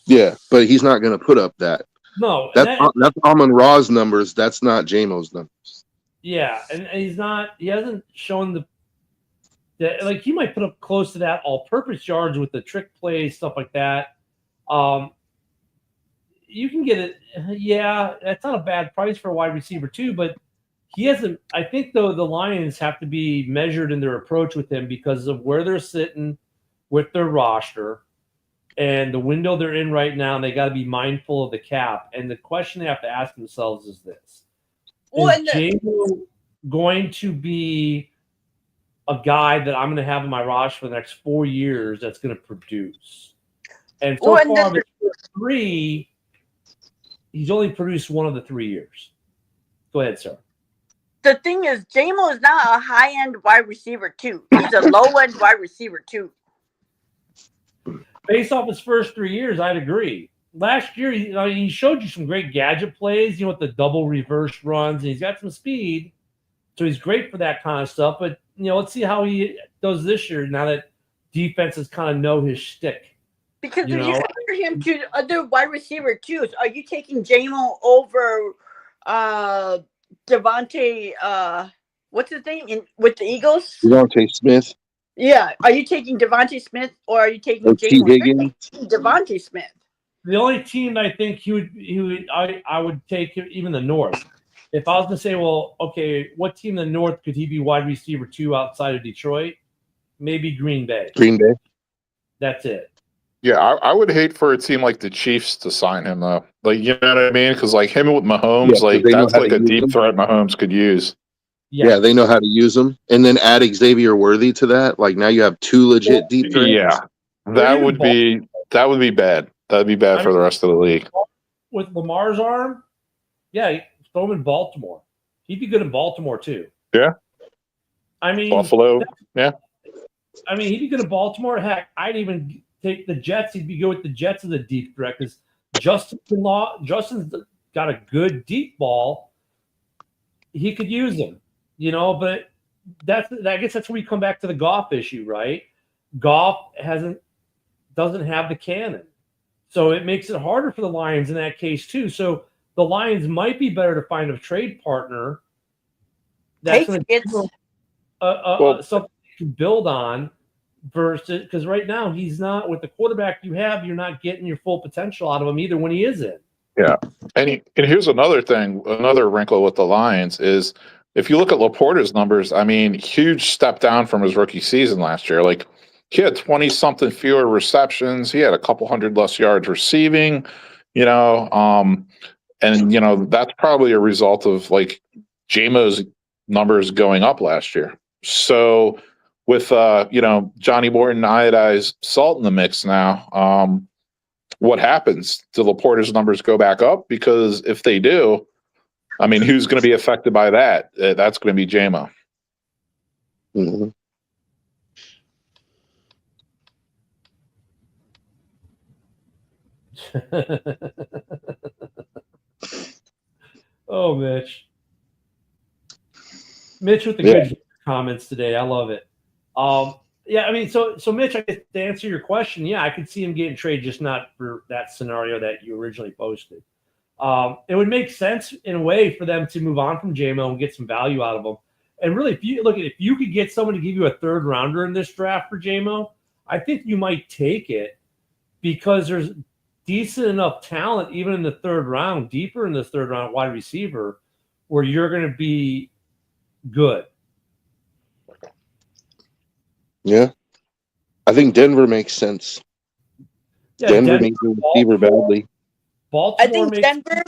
Yeah, but he's not going to put up that. No. That's Amon Ra's numbers. That's not J-Mo's numbers. Yeah, and he hasn't shown like he might put up close to that all-purpose yards with the trick plays, stuff like that. You can get it. Yeah, that's not a bad price for a wide receiver too, but he hasn't. I think though the Lions have to be measured in their approach with him because of where they're sitting with their roster and the window they're in right now. And they got to be mindful of the cap. And the question they have to ask themselves is this: is J-Mo going to be a guy that I'm going to have in my roster for the next 4 years that's going to produce? And so far, the 3, he's only produced one of the 3 years. Go ahead, sir. The thing is, J-Mo is not a high-end wide receiver, too. He's a low-end wide receiver, too. Based off his first 3 years, I'd agree. Last year, he showed you some great gadget plays, with the double reverse runs, and he's got some speed. So he's great for that kind of stuff. But, let's see how he does this year now that defenses kind of know his shtick. Because if you compare him to other wide receiver twos, are you taking J-Mo over Devontae, what's his name with the Eagles? Devontae Smith. Yeah. Are you taking Devontae Smith or are you taking T. Higgins? Devontae Smith. The only team I think I would take even the North. If I was to say, well, okay, what team in the North could he be wide receiver 2 outside of Detroit? Maybe Green Bay. Green Bay. That's it. Yeah, I would hate for a team like the Chiefs to sign him, though. Like, you know what I mean? Because, like, him with Mahomes, that's like a deep threat Mahomes could use. Yeah, they know how to use them. And then add Xavier Worthy to that. Like, now you have 2 legit deep threats. Yeah, that would be bad. That would be bad for the rest of the league. With Lamar's arm, yeah, throw him in Baltimore. He'd be good in Baltimore, too. Yeah. I mean, Buffalo, yeah. I mean, he'd be good in Baltimore. Heck, I'd even take the Jets. He'd be good with the Jets as a deep threat because Justin's got a good deep ball. He could use him, but I guess that's where we come back to the Goff issue, right? Goff doesn't have the cannon. So it makes it harder for the Lions in that case, too. So the Lions might be better to find a trade partner that's going to give something to build on versus because right now he's not with the quarterback you have, you're not getting your full potential out of him either when he is in. Yeah. And here's another thing, another wrinkle with the Lions is if you look at Laporta's numbers, I mean, huge step down from his rookie season last year. Like, he had 20-something fewer receptions. He had a couple hundred less yards receiving, and, that's probably a result of, like, J-Mo's numbers going up last year. So with, Johnny Morton iodized salt in the mix now, what happens? Do Laporta's numbers go back up? Because if they do, I mean, who's going to be affected by that? That's going to be J-Mo. Mm-hmm. Oh, Mitch with the good comments today. I love it. Yeah, I mean, so Mitch, I guess to answer your question, yeah, I could see him getting traded, just not for that scenario that you originally posted. It would make sense in a way for them to move on from J-Mo and get some value out of him. And really, if you could get someone to give you a 3rd rounder in this draft for J-Mo, I think you might take it because there's decent enough talent, even in the 3rd round, deeper in the 3rd round wide receiver, where you're going to be good. Yeah. I think Denver makes sense. Yeah, Denver needs a receiver badly. I think Denver,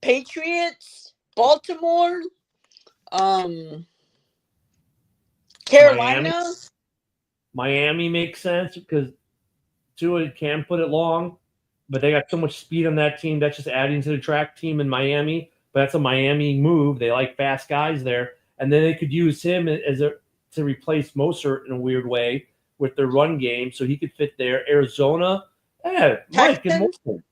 Patriots, Baltimore, Carolina. Miami makes sense because Tua can put it long, but they got so much speed on that team. That's just adding to the track team in Miami. But that's a Miami move. They like fast guys there, and then they could use him to replace Mostert in a weird way with their run game, so he could fit there. Arizona, Mike and Mostert.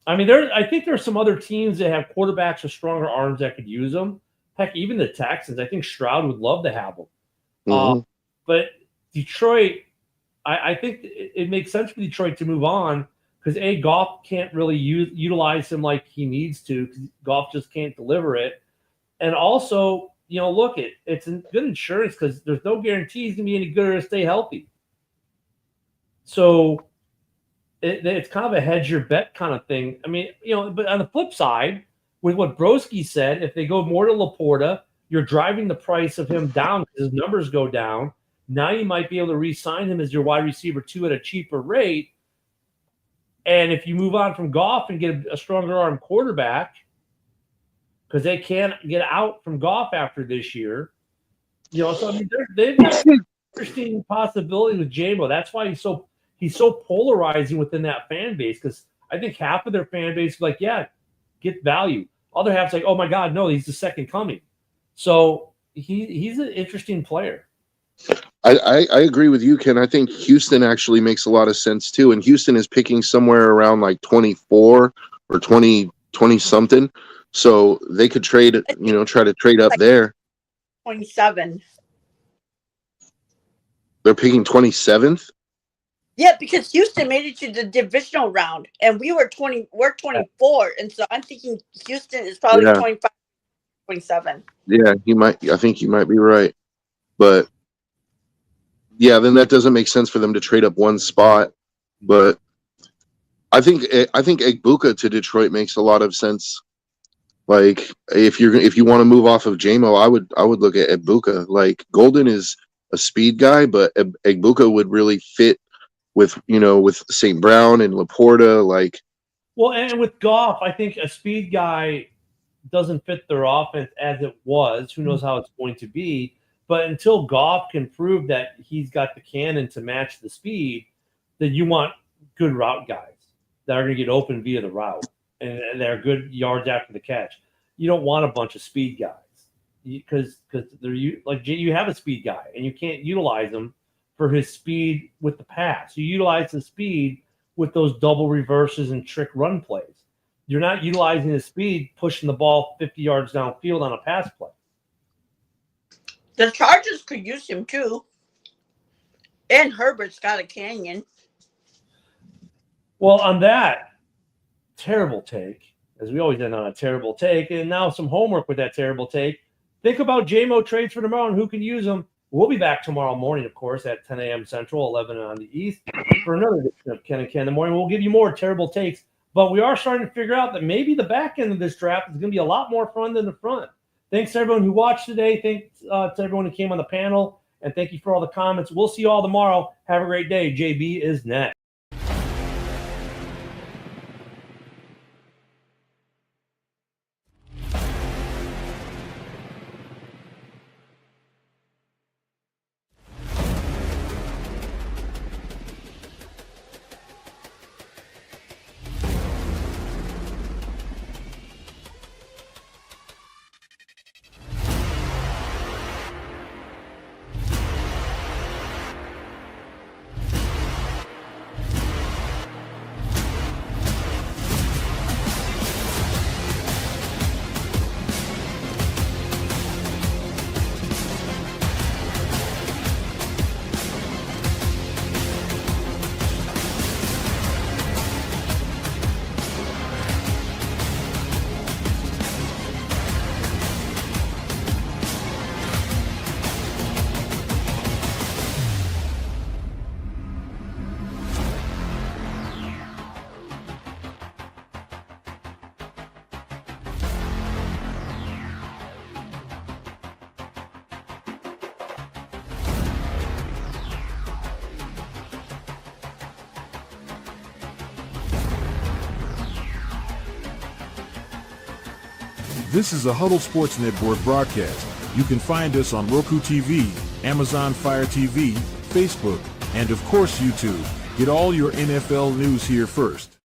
I mean, I think there are some other teams that have quarterbacks with stronger arms that could use them. Heck, even the Texans. I think Stroud would love to have them. Mm-hmm. But Detroit, I think it makes sense for Detroit to move on because Goff can't really utilize him like he needs to because Goff just can't deliver it. And also, look, it's good insurance because there's no guarantee he's going to be any good or stay healthy. So it's kind of a hedge your bet kind of thing. I mean, but on the flip side, with what Broski said, if they go more to Laporta, you're driving the price of him down because his numbers go down. Now you might be able to re-sign him as your wide receiver 2 at a cheaper rate. And if you move on from Goff and get a stronger arm quarterback, because they can't get out from Goff after this year, so I mean, they've got interesting possibilities with J-Mo. That's why he's so polarizing within that fan base because I think half of their fan base is like, yeah, get value. Other half's like, oh my God, no, he's the second coming. So he's an interesting player. I agree with you, Ken. I think Houston actually makes a lot of sense too. And Houston is picking somewhere around like 24 or 20 something. So they could try to trade up there. 27. They're picking 27th. Yeah, because Houston made it to the divisional round, and we're 24, and so I'm thinking Houston is probably 25, 27. Yeah, I think you might be right, but yeah, then that doesn't make sense for them to trade up one spot. But I think Egbuka to Detroit makes a lot of sense. Like if you want to move off of J-Mo, I would look at Egbuka. Like Golden is a speed guy, but Egbuka would really fit with St. Brown and Laporta, like. Well, and with Goff, I think a speed guy doesn't fit their offense as it was. Who knows how it's going to be? But until Goff can prove that he's got the cannon to match the speed, then you want good route guys that are going to get open via the route and they're good yards after the catch. You don't want a bunch of speed guys because you have a speed guy and you can't utilize him for his speed with the pass. You utilize the speed with those double reverses and trick run plays. You're not utilizing the speed pushing the ball 50 yards downfield on a pass play. The Chargers could use him too. And Herbert's got a canyon. Well, on that terrible take, as we always end on a terrible take, and now some homework with that terrible take, think about J-Mo trades for tomorrow and who can use them. We'll be back tomorrow morning, of course, at 10 a.m. Central, 11 on the East, for another edition of Ken and Ken in the Morning. We'll give you more terrible takes, but we are starting to figure out that maybe the back end of this draft is going to be a lot more fun than the front. Thanks to everyone who watched today. Thanks to everyone who came on the panel, and thank you for all the comments. We'll see you all tomorrow. Have a great day. JB is next. This is a Huddle Sports Network broadcast. You can find us on Roku TV, Amazon Fire TV, Facebook, and of course YouTube. Get all your NFL news here first.